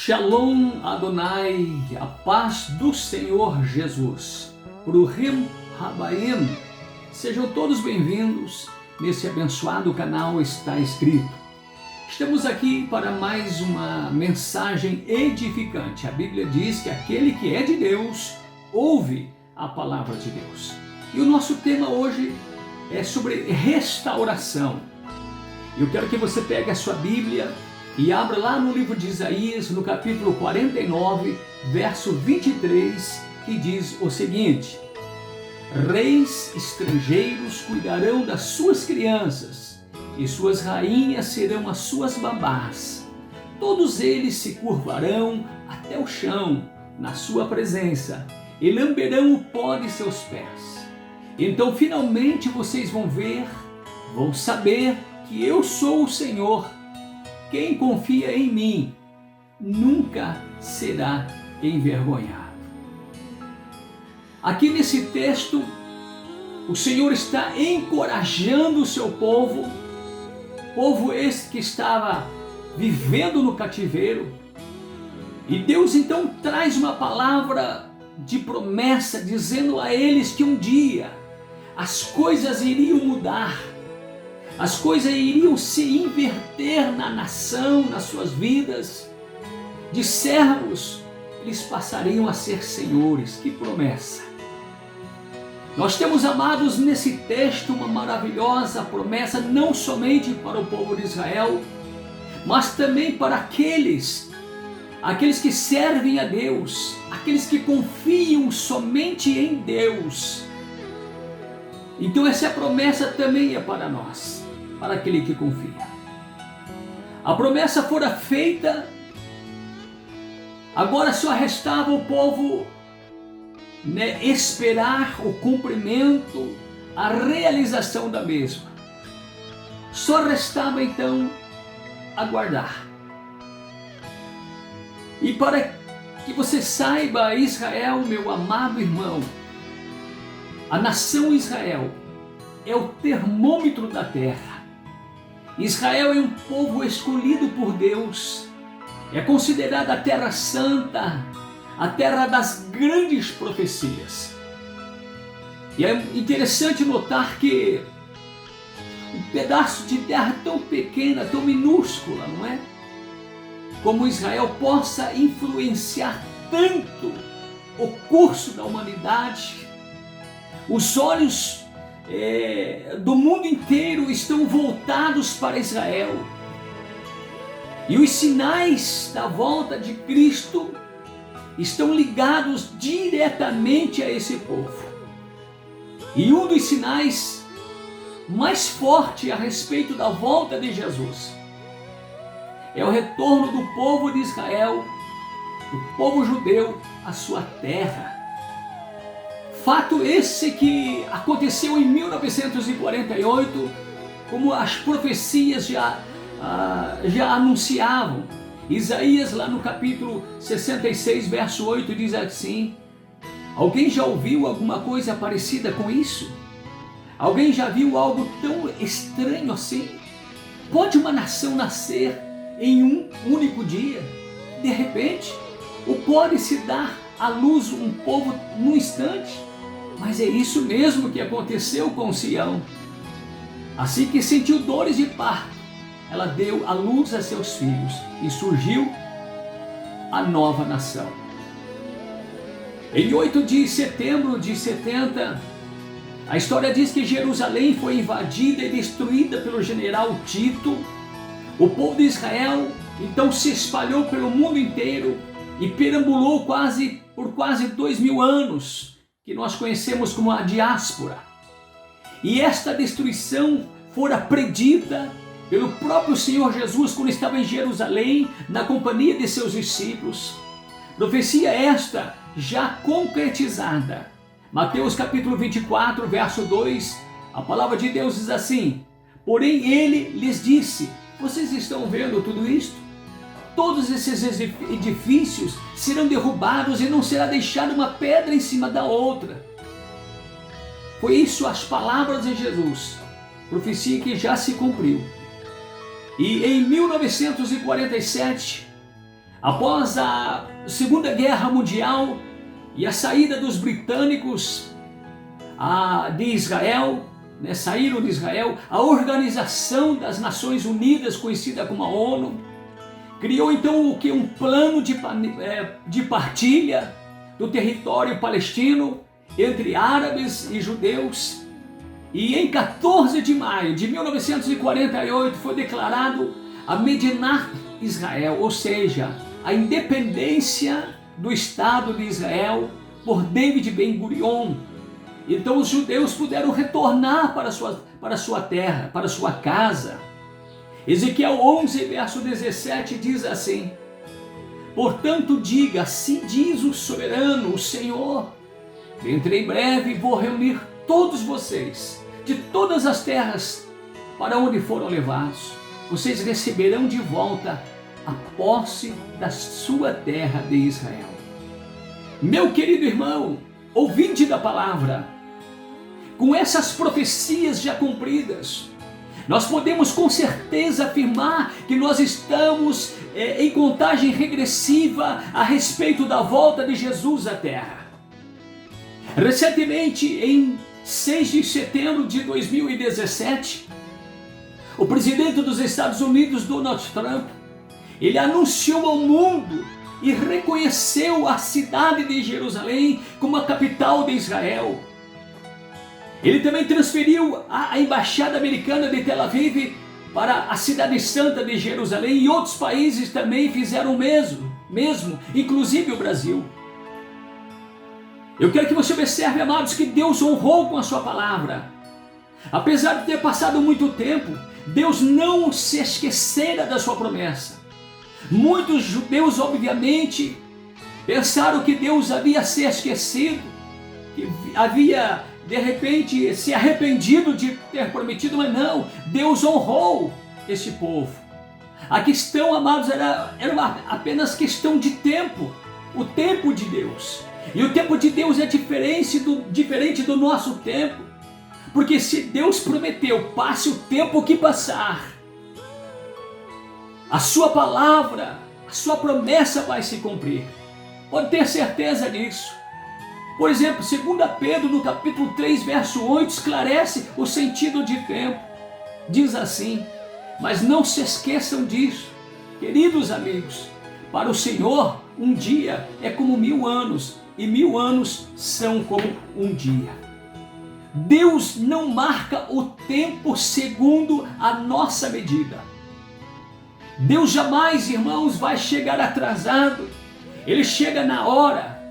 Shalom Adonai, a paz do Senhor Jesus. Bruhim Habaim, sejam todos bem-vindos. Nesse abençoado canal Está Escrito. Estamos aqui para mais uma mensagem edificante. A Bíblia diz que aquele que é de Deus ouve a palavra de Deus. E o nosso tema hoje é sobre restauração. Eu quero que você pegue a sua Bíblia e abra lá no livro de Isaías, no capítulo 49, verso 23, que diz o seguinte: reis estrangeiros cuidarão das suas crianças, e suas rainhas serão as suas babás. Todos eles se curvarão até o chão na sua presença, e lamberão o pó de seus pés. Então finalmente vocês vão saber que eu sou o Senhor. Quem confia em mim nunca será envergonhado. Aqui nesse texto, o Senhor está encorajando o seu povo esse que estava vivendo no cativeiro. E Deus então traz uma palavra de promessa, dizendo a eles que um dia as coisas iriam mudar. As coisas iriam se inverter na nação, nas suas vidas. De servos, eles passariam a ser senhores. Que promessa! Nós temos, amados, nesse texto uma maravilhosa promessa, não somente para o povo de Israel, mas também para aqueles que servem a Deus, aqueles que confiam somente em Deus. Então essa promessa também é para nós, para aquele que confia. A promessa fora feita, agora só restava o povo esperar o cumprimento, a realização da mesma. Só restava então aguardar. E para que você saiba, Israel, meu amado irmão, a nação Israel é o termômetro da terra. Israel é um povo escolhido por Deus, é considerada a terra santa, a terra das grandes profecias. E é interessante notar que um pedaço de terra tão pequena, tão minúscula, não é? Como Israel possa influenciar tanto o curso da humanidade. Os olhos do mundo inteiro estão voltados para Israel. E os sinais da volta de Cristo estão ligados diretamente a esse povo. E um dos sinais mais fortes a respeito da volta de Jesus é o retorno do povo de Israel, do povo judeu, à sua terra. Fato esse que aconteceu em 1948, como as profecias já anunciavam. Isaías, lá no capítulo 66, verso 8, diz assim: alguém já ouviu alguma coisa parecida com isso? Alguém já viu algo tão estranho assim? Pode uma nação nascer em um único dia? De repente, ou pode-se dar à luz um povo num instante? Mas é isso mesmo que aconteceu com Sião. Assim que sentiu dores de parto, ela deu à luz a seus filhos e surgiu a nova nação. Em 8 de setembro de 70, a história diz que Jerusalém foi invadida e destruída pelo general Tito. O povo de Israel então se espalhou pelo mundo inteiro e perambulou por quase 2000 anos, que nós conhecemos como a diáspora. E esta destruição fora predita pelo próprio Senhor Jesus quando estava em Jerusalém, na companhia de seus discípulos. Profecia esta já concretizada. Mateus capítulo 24, verso 2, a palavra de Deus diz assim: porém ele lhes disse: vocês estão vendo tudo isto? Todos esses edifícios serão derrubados e não será deixada uma pedra em cima da outra. Foi isso as palavras de Jesus, profecia que já se cumpriu. E em 1947, Após a Segunda Guerra Mundial e a saída dos britânicos de Israel, saíram de Israel, a Organização das Nações Unidas, conhecida como a ONU, criou então um plano de partilha do território palestino entre árabes e judeus. E em 14 de maio de 1948 foi declarado a Medinat Israel, ou seja, a independência do Estado de Israel por David Ben-Gurion. Então os judeus puderam retornar para sua terra, para sua casa. Ezequiel 11, verso 17 diz assim: portanto diga, assim diz o soberano, o Senhor, dentro em breve vou reunir todos vocês, de todas as terras para onde foram levados. Vocês receberão de volta a posse da sua terra de Israel. Meu querido irmão, ouvinte da palavra, com essas profecias já cumpridas, nós podemos com certeza afirmar que nós estamos em contagem regressiva a respeito da volta de Jesus à terra. Recentemente, em 6 de setembro de 2017, o presidente dos Estados Unidos, Donald Trump, ele anunciou ao mundo e reconheceu a cidade de Jerusalém como a capital de Israel. Ele também transferiu a embaixada americana de Tel Aviv para a cidade santa de Jerusalém, e outros países também fizeram o mesmo, inclusive o Brasil. Eu quero que você observe, amados, que Deus honrou com a sua palavra. Apesar de ter passado muito tempo, Deus não se esquecera da sua promessa. Muitos judeus, obviamente, pensaram que Deus havia se esquecido, que havia, de repente, se arrependido de ter prometido, mas não, Deus honrou esse povo. A questão, amados, era apenas questão de tempo, o tempo de Deus. E o tempo de Deus é diferente do nosso tempo, porque se Deus prometeu, passe o tempo que passar, a sua palavra, a sua promessa vai se cumprir. Pode ter certeza disso. Por exemplo, 2 Pedro, no capítulo 3, verso 8, esclarece o sentido de tempo. Diz assim: mas não se esqueçam disso, queridos amigos, para o Senhor um dia é como 1000 anos, e 1000 anos são como um dia. Deus não marca o tempo segundo a nossa medida. Deus jamais, irmãos, vai chegar atrasado. Ele chega na hora.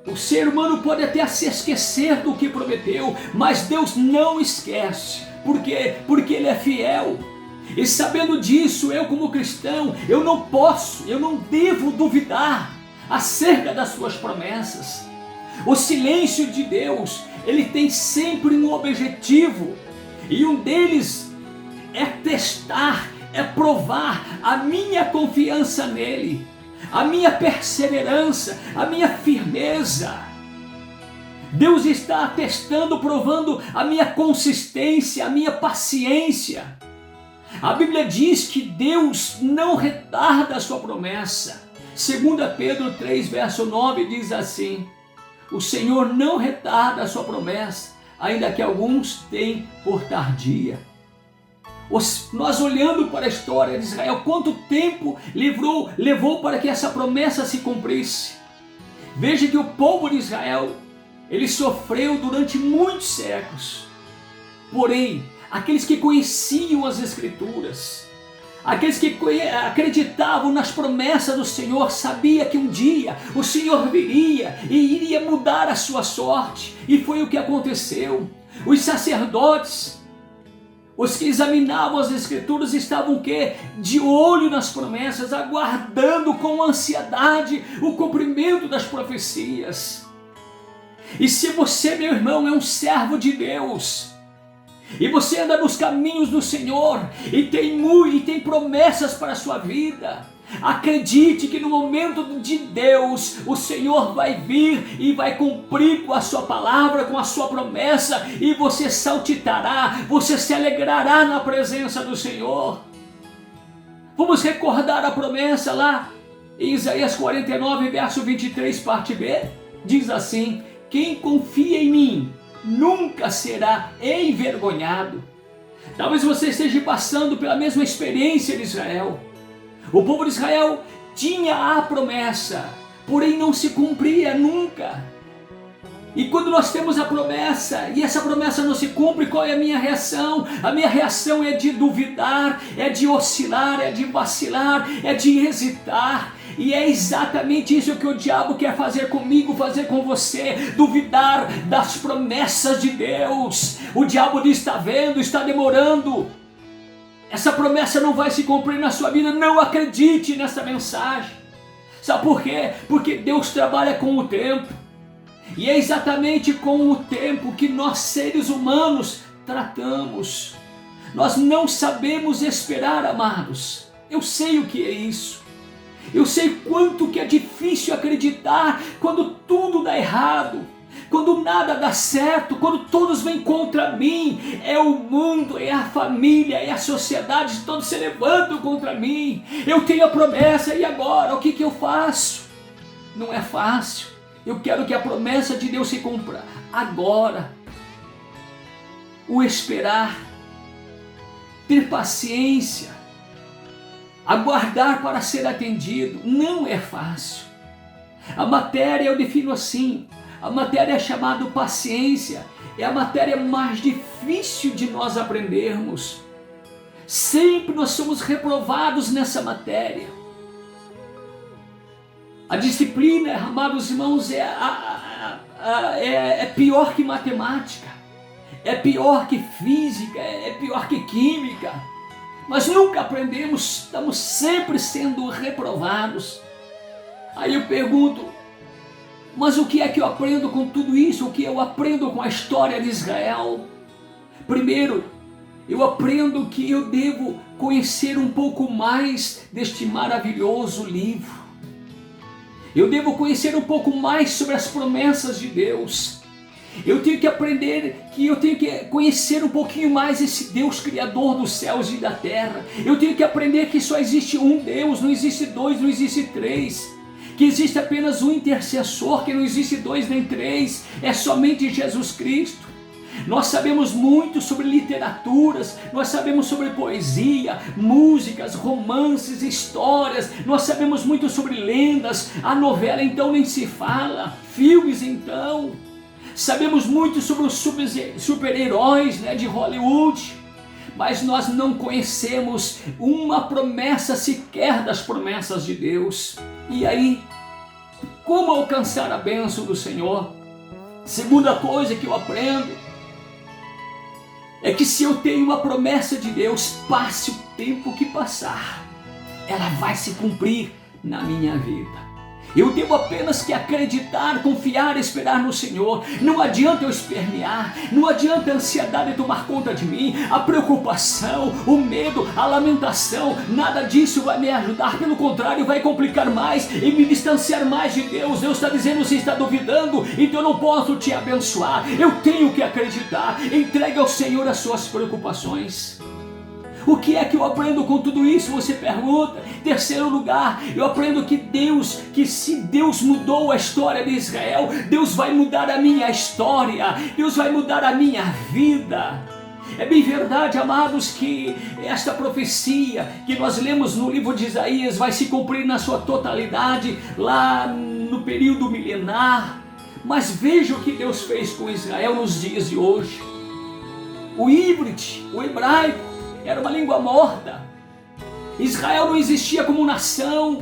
O ser humano pode até se esquecer do que prometeu, mas Deus não esquece. Por quê? Porque Ele é fiel. E sabendo disso, eu como cristão, eu não devo duvidar acerca das suas promessas. O silêncio de Deus, ele tem sempre um objetivo, e um deles é testar, é provar a minha confiança nele, a minha perseverança, a minha firmeza. Deus está testando, provando a minha consistência, a minha paciência. A Bíblia diz que Deus não retarda a sua promessa. 2 Pedro 3, verso 9 diz assim: o Senhor não retarda a sua promessa, ainda que alguns tenham por tardia. Nós olhando para a história de Israel, quanto tempo levou para que essa promessa se cumprisse. Veja que o povo de Israel, ele sofreu durante muitos séculos. Porém, aqueles que conheciam as Escrituras, aqueles que acreditavam nas promessas do Senhor, sabiam que um dia o Senhor viria e iria mudar a sua sorte. E foi o que aconteceu. Os sacerdotes, os que examinavam as Escrituras, estavam o quê? De olho nas promessas, aguardando com ansiedade o cumprimento das profecias. E se você, meu irmão, é um servo de Deus, e você anda nos caminhos do Senhor, e tem promessas para a sua vida, acredite que no momento de Deus, o Senhor vai vir e vai cumprir com a sua palavra, com a sua promessa, e você saltitará, você se alegrará na presença do Senhor. Vamos recordar a promessa lá Em Isaías 49, verso 23, parte B, diz assim: quem confia em mim nunca será envergonhado. Talvez você esteja passando pela mesma experiência de Israel. O povo de Israel tinha a promessa, porém não se cumpria nunca. E quando nós temos a promessa e essa promessa não se cumpre, qual é a minha reação? A minha reação é de duvidar, é de oscilar, é de vacilar, é de hesitar. E é exatamente isso que o diabo quer fazer comigo, fazer com você, duvidar das promessas de Deus. O diabo diz: está vendo, está demorando. Essa promessa não vai se cumprir na sua vida, não acredite nessa mensagem. Sabe por quê? Porque Deus trabalha com o tempo. E é exatamente com o tempo que nós seres humanos tratamos. Nós não sabemos esperar, amados. Eu sei o que é isso. Eu sei quanto que é difícil acreditar quando tudo dá errado, quando nada dá certo, quando todos vêm contra mim. É o mundo, é a família, é a sociedade, todos se levantam contra mim. Eu tenho a promessa, e agora? O que eu faço? Não é fácil. Eu quero que a promessa de Deus se cumpra agora. O esperar, ter paciência, aguardar para ser atendido, não é fácil. A matéria eu defino assim: a matéria é chamada paciência, é a matéria mais difícil de nós aprendermos. Sempre nós somos reprovados nessa matéria. A disciplina, amados irmãos, é pior que matemática, é pior que física, é pior que química. Mas nunca aprendemos, estamos sempre sendo reprovados. Aí eu pergunto: mas o que é que eu aprendo com tudo isso? O que eu aprendo com a história de Israel? Primeiro, eu aprendo que eu devo conhecer um pouco mais deste maravilhoso livro. Eu devo conhecer um pouco mais sobre as promessas de Deus. Eu tenho que aprender que eu tenho que conhecer um pouquinho mais esse Deus criador dos céus e da terra. Eu tenho que aprender que só existe um Deus, não existe dois, não existe três. Que existe apenas um intercessor, que não existe dois nem três, é somente Jesus Cristo. Nós sabemos muito sobre literaturas, nós sabemos sobre poesia, músicas, romances, histórias, nós sabemos muito sobre lendas, a novela então nem se fala, filmes então, sabemos muito sobre os super-heróis, de Hollywood, mas nós não conhecemos uma promessa sequer das promessas de Deus. E aí, como alcançar a bênção do Senhor? Segunda coisa que eu aprendo é que se eu tenho uma promessa de Deus, passe o tempo que passar, ela vai se cumprir na minha vida. Eu devo apenas que acreditar, confiar, esperar no Senhor. Não adianta eu espernear, não adianta a ansiedade tomar conta de mim, a preocupação, o medo, a lamentação, nada disso vai me ajudar, pelo contrário, vai complicar mais e me distanciar mais de Deus. Deus está dizendo: você está duvidando, então eu não posso te abençoar. Eu tenho que acreditar. Entregue ao Senhor as suas preocupações. O que é que eu aprendo com tudo isso? Você pergunta. Terceiro lugar, eu aprendo que se Deus mudou a história de Israel, Deus vai mudar a minha história, Deus vai mudar a minha vida. É bem verdade, amados, que esta profecia que nós lemos no livro de Isaías vai se cumprir na sua totalidade lá no período milenar. Mas veja o que Deus fez com Israel nos dias de hoje. O híbrido, o hebraico, era uma língua morta. Israel não existia como nação.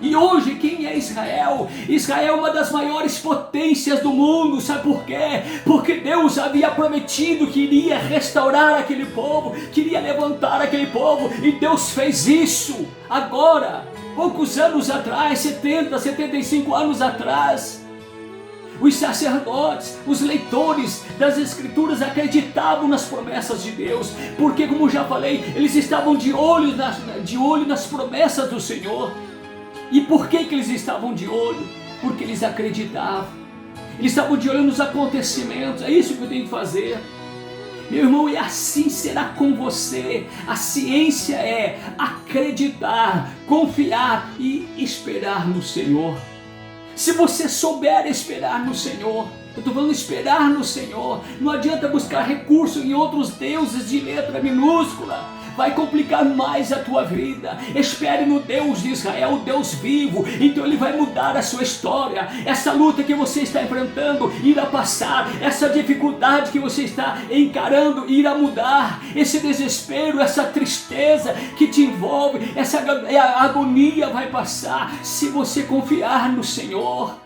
E hoje quem é Israel? Israel é uma das maiores potências do mundo. Sabe por quê? Porque Deus havia prometido que iria restaurar aquele povo, queria levantar aquele povo, e Deus fez isso agora, poucos anos atrás, 70, 75 anos atrás. Os sacerdotes, os leitores das Escrituras acreditavam nas promessas de Deus, porque, como já falei, eles estavam de olho nas promessas do Senhor. E por que eles estavam de olho? Porque eles acreditavam. Eles estavam de olho nos acontecimentos. É isso que eu tenho que fazer. Meu irmão, e assim será com você. A ciência é acreditar, confiar e esperar no Senhor. Se você souber esperar no Senhor, eu estou falando esperar no Senhor, não adianta buscar recurso em outros deuses de letra minúscula. Vai complicar mais a tua vida. Espere no Deus de Israel, o Deus vivo. Então Ele vai mudar a sua história. Essa luta que você está enfrentando irá passar. Essa dificuldade que você está encarando irá mudar. Esse desespero, essa tristeza que te envolve, essa agonia vai passar. Se você confiar no Senhor,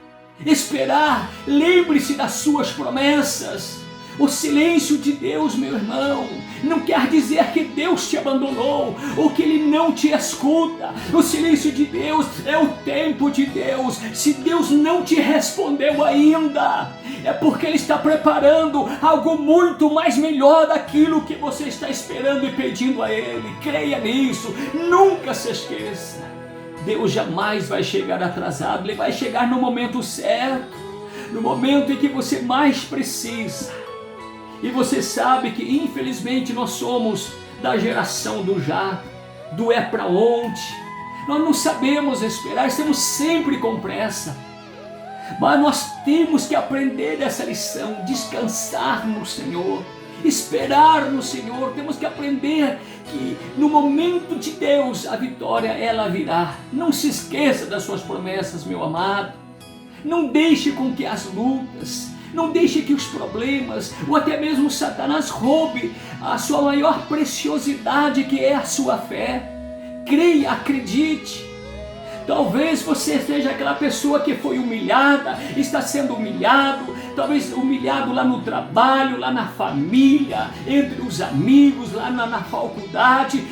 esperar, lembre-se das suas promessas. O silêncio de Deus, meu irmão, não quer dizer que Deus te abandonou ou que Ele não te escuta. O silêncio de Deus é o tempo de Deus. Se Deus não te respondeu ainda, é porque Ele está preparando algo muito mais melhor daquilo que você está esperando e pedindo a Ele. Creia nisso, nunca se esqueça. Deus jamais vai chegar atrasado, Ele vai chegar no momento certo, no momento em que você mais precisa. E você sabe que infelizmente nós somos da geração do já, do é pra onde. Nós não sabemos esperar, estamos sempre com pressa. Mas nós temos que aprender essa lição, descansar no Senhor, esperar no Senhor. Temos que aprender que no momento de Deus a vitória ela virá. Não se esqueça das suas promessas, meu amado. Não deixe com que as lutas, não deixe que os problemas, ou até mesmo Satanás roube a sua maior preciosidade, que é a sua fé. Creia, acredite. Talvez você seja aquela pessoa que foi humilhada, está sendo humilhado, talvez humilhado lá no trabalho, lá na família, entre os amigos, lá na faculdade.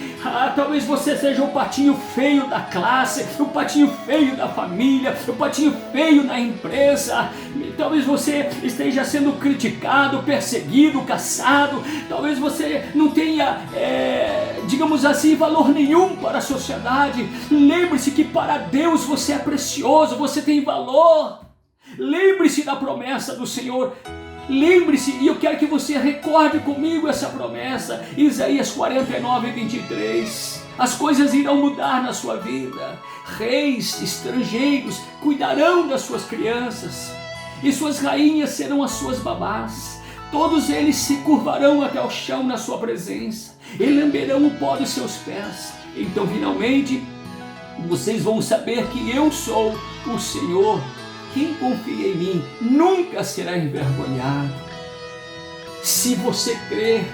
Talvez você seja o patinho feio da classe, o patinho feio da família, o patinho feio na empresa. Talvez você esteja sendo criticado, perseguido, caçado. Talvez você não tenha, digamos assim, valor nenhum para a sociedade. Lembre-se que para Deus você é precioso, você tem valor. Lembre-se da promessa do Senhor. Lembre-se, e eu quero que você recorde comigo essa promessa, Isaías 49:23. As coisas irão mudar na sua vida. Reis, estrangeiros cuidarão das suas crianças, e suas rainhas serão as suas babás. Todos eles se curvarão até o chão na sua presença, e lamberão o pó dos seus pés. Então finalmente vocês vão saber que eu sou o Senhor. Quem confia em mim nunca será envergonhado. Se você crer,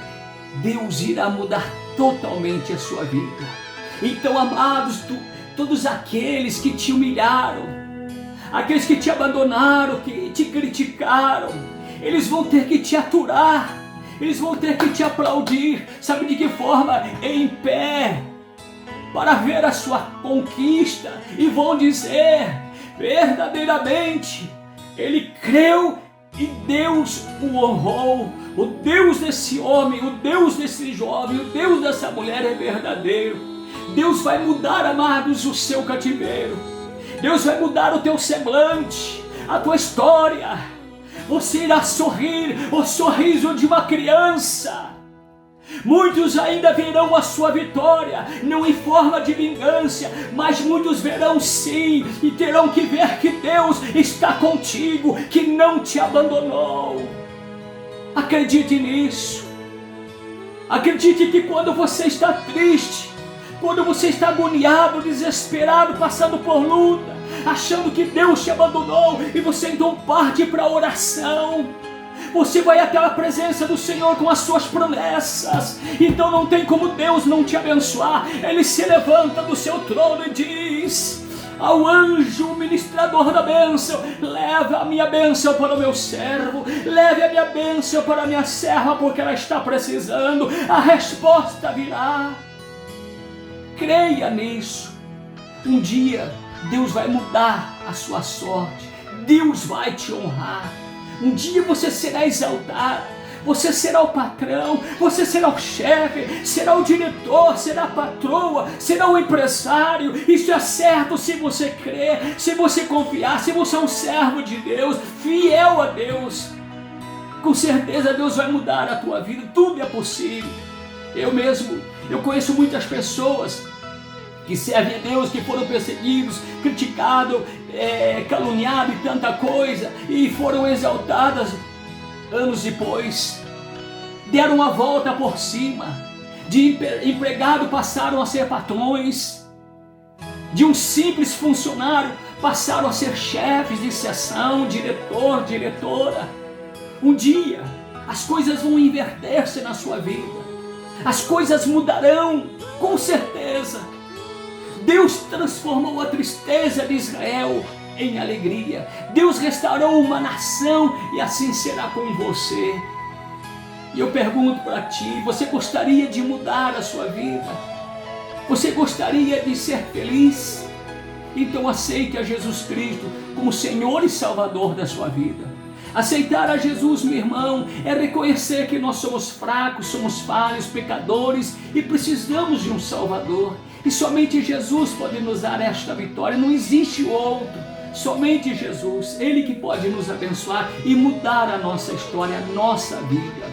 Deus irá mudar totalmente a sua vida. Então, amados, todos aqueles que te humilharam, aqueles que te abandonaram, que te criticaram, eles vão ter que te aturar, eles vão ter que te aplaudir. Sabe de que forma? Em pé, para ver a sua conquista, e vão dizer: verdadeiramente, ele creu e Deus o honrou. O Deus desse homem, o Deus desse jovem, o Deus dessa mulher é verdadeiro. Deus vai mudar, amados, o seu cativeiro. Deus vai mudar o teu semblante, a tua história. Você irá sorrir, o sorriso de uma criança. Muitos ainda verão a sua vitória, não em forma de vingança, mas muitos verão sim, e terão que ver que Deus está contigo, que não te abandonou. Acredite nisso. Acredite que quando você está triste, quando você está agoniado, desesperado, passando por luta, achando que Deus te abandonou, e você então parte para a oração, você vai até a presença do Senhor com as suas promessas. Então não tem como Deus não te abençoar. Ele se levanta do seu trono e diz ao anjo ministrador da bênção: leve a minha bênção para o meu servo, leve a minha bênção para a minha serva, porque ela está precisando. A resposta virá. Creia nisso. Um dia Deus vai mudar a sua sorte, Deus vai te honrar. Um dia você será exaltado, você será o patrão, você será o chefe, será o diretor, será a patroa, será o empresário. Isso é certo se você crer, se você confiar, se você é um servo de Deus, fiel a Deus. Com certeza Deus vai mudar a tua vida, tudo é possível. Eu conheço muitas pessoas que servem a Deus, que foram perseguidos, criticados, caluniados e tanta coisa, e foram exaltadas. Anos depois, deram a volta por cima, de empregado passaram a ser patrões, de um simples funcionário passaram a ser chefes de seção, diretor, diretora. Um dia as coisas vão inverter-se na sua vida, as coisas mudarão, com certeza. Deus transformou a tristeza de Israel em alegria. Deus restaurou uma nação e assim será com você. E eu pergunto para ti, você gostaria de mudar a sua vida? Você gostaria de ser feliz? Então aceite a Jesus Cristo como Senhor e Salvador da sua vida. Aceitar a Jesus, meu irmão, é reconhecer que nós somos fracos, somos falhos, pecadores e precisamos de um Salvador. E somente Jesus pode nos dar esta vitória, não existe outro. Somente Jesus, Ele que pode nos abençoar e mudar a nossa história, a nossa vida.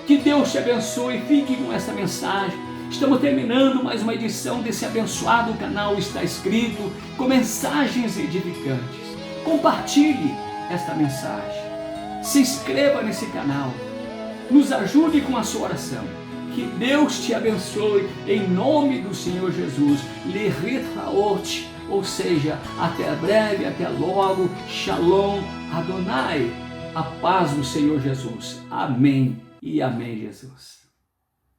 Que Deus te abençoe, fique com essa mensagem. Estamos terminando mais uma edição desse abençoado canal Está Escrito, com mensagens edificantes. Compartilhe esta mensagem. Se inscreva nesse canal. Nos ajude com a sua oração. Que Deus te abençoe em nome do Senhor Jesus. Lehitlaot, ou seja, até breve, até logo. Shalom Adonai. A paz do Senhor Jesus. Amém e amém, Jesus.